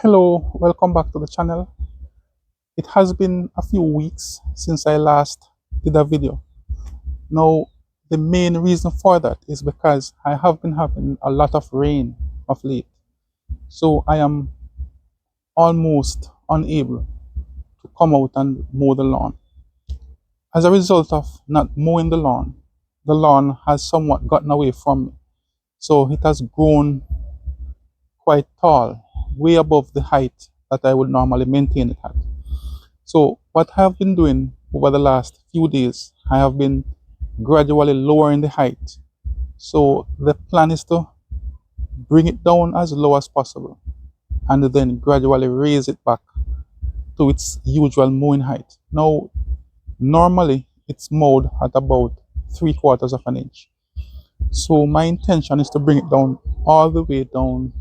Hello, welcome back to the channel. It has been a few weeks since I last did a video. Now, the main reason for that is because I have been having a lot of rain of late. So I am almost unable to come out and mow the lawn. As a result of not mowing the lawn has somewhat gotten away from me. So it has grown quite tall, way above the height that I would normally maintain it at. So what I have been doing over the last few days, I have been gradually lowering the height. So the plan is to bring it down as low as possible and then gradually raise it back to its usual mowing height. Now, normally it's mowed at about 3/4 of an inch. So my intention is to bring it down all the way down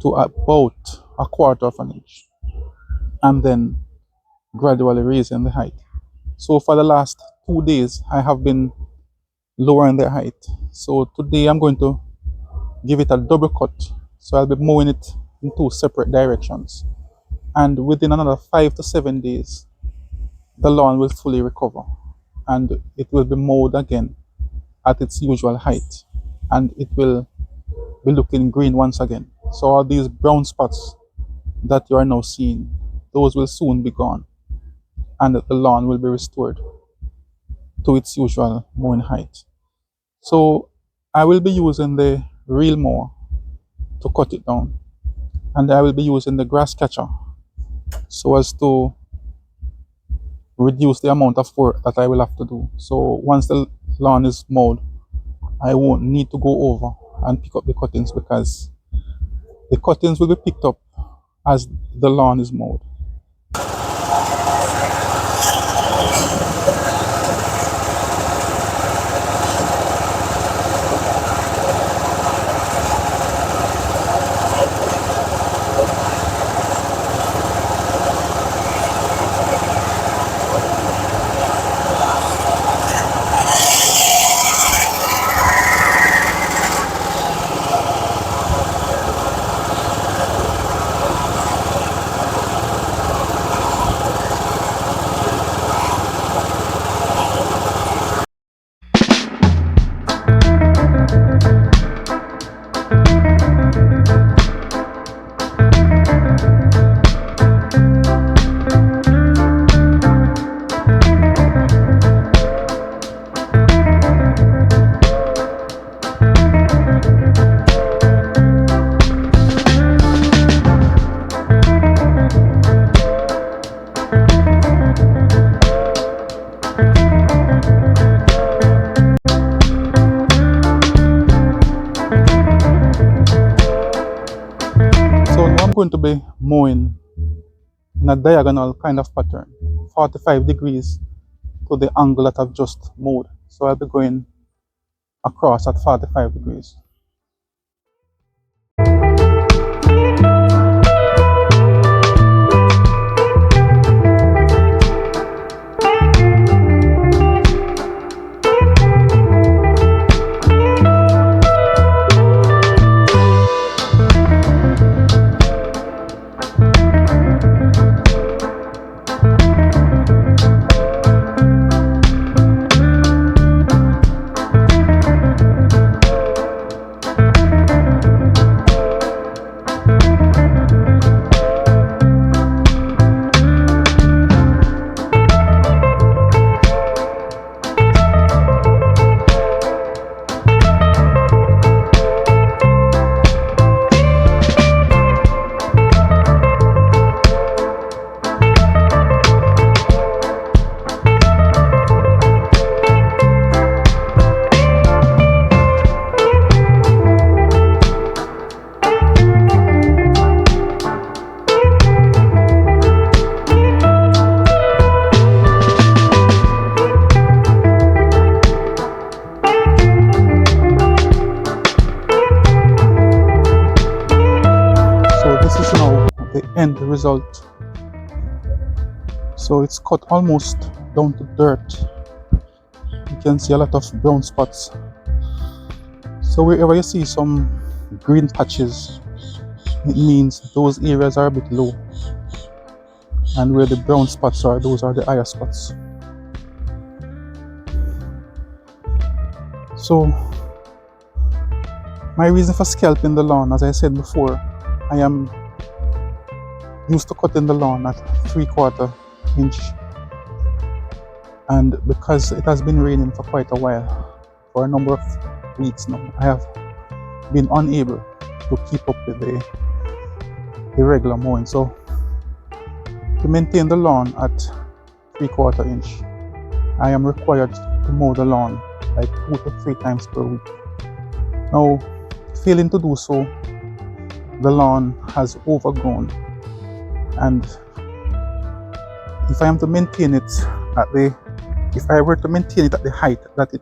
to about 1/4 of an inch and then gradually raising the height. So for the last 2 days, I have been lowering the height. So today I'm going to give it a double cut. So I'll be mowing it in two separate directions. And within another 5 to 7 days, the lawn will fully recover and it will be mowed again at its usual height. And it will be looking green once again. So all these brown spots that you are now seeing, those will soon be gone. And the lawn will be restored to its usual mowing height. So I will be using the reel mower to cut it down, and I will be using the grass catcher so as to reduce the amount of work that I will have to do. So once the lawn is mowed, I won't need to go over and pick up the cuttings because the cuttings will be picked up as the lawn is mowed. So now I'm going to be mowing in a diagonal kind of pattern, 45 degrees to the angle that I've just mowed. So I'll be going across at 45 degrees. The end result. So it's cut almost down to dirt. You can see a lot of brown spots. So wherever you see some green patches, it means those areas are a bit low, and where the brown spots are, those are the higher spots. So my reason for scalping the lawn, as I said before, I am used to cutting the lawn at 3/4 inch, and because it has been raining for quite a while, for a number of weeks now, I have been unable to keep up with the regular mowing. So to maintain the lawn at 3/4 inch, I am required to mow the lawn like 2 to 3 times per week. Now, failing to do so, the lawn has overgrown, and if I were to maintain it at the height that it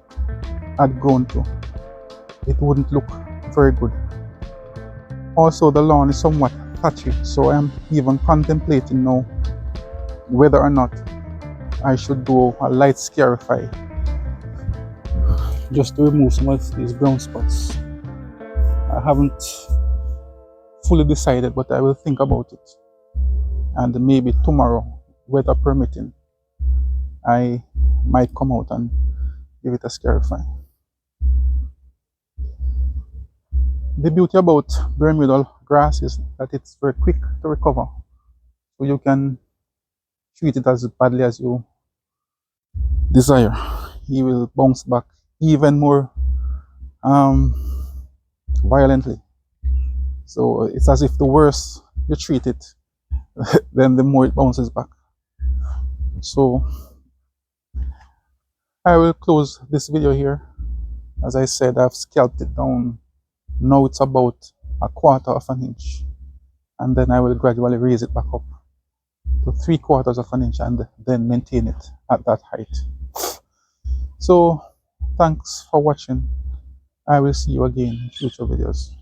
had grown to, it wouldn't look very good. Also, the lawn is somewhat patchy, so I am even contemplating now whether or not I should do a light scarify just to remove some of these brown spots. I haven't fully decided, but I will think about it, and maybe tomorrow, weather permitting, I might come out and give it a scarify. The beauty about Bermuda grass is that it's very quick to recover, so you can treat it as badly as you desire. He will bounce back even more violently. So it's as if the worse you treat it, then the more it bounces back. So I will close this video here. As I said, I've scalped it down. Now it's about 1/4 inch, and then I will gradually raise it back up to 3/4 inch and then maintain it at that height. So thanks for watching. I will see you again in future videos.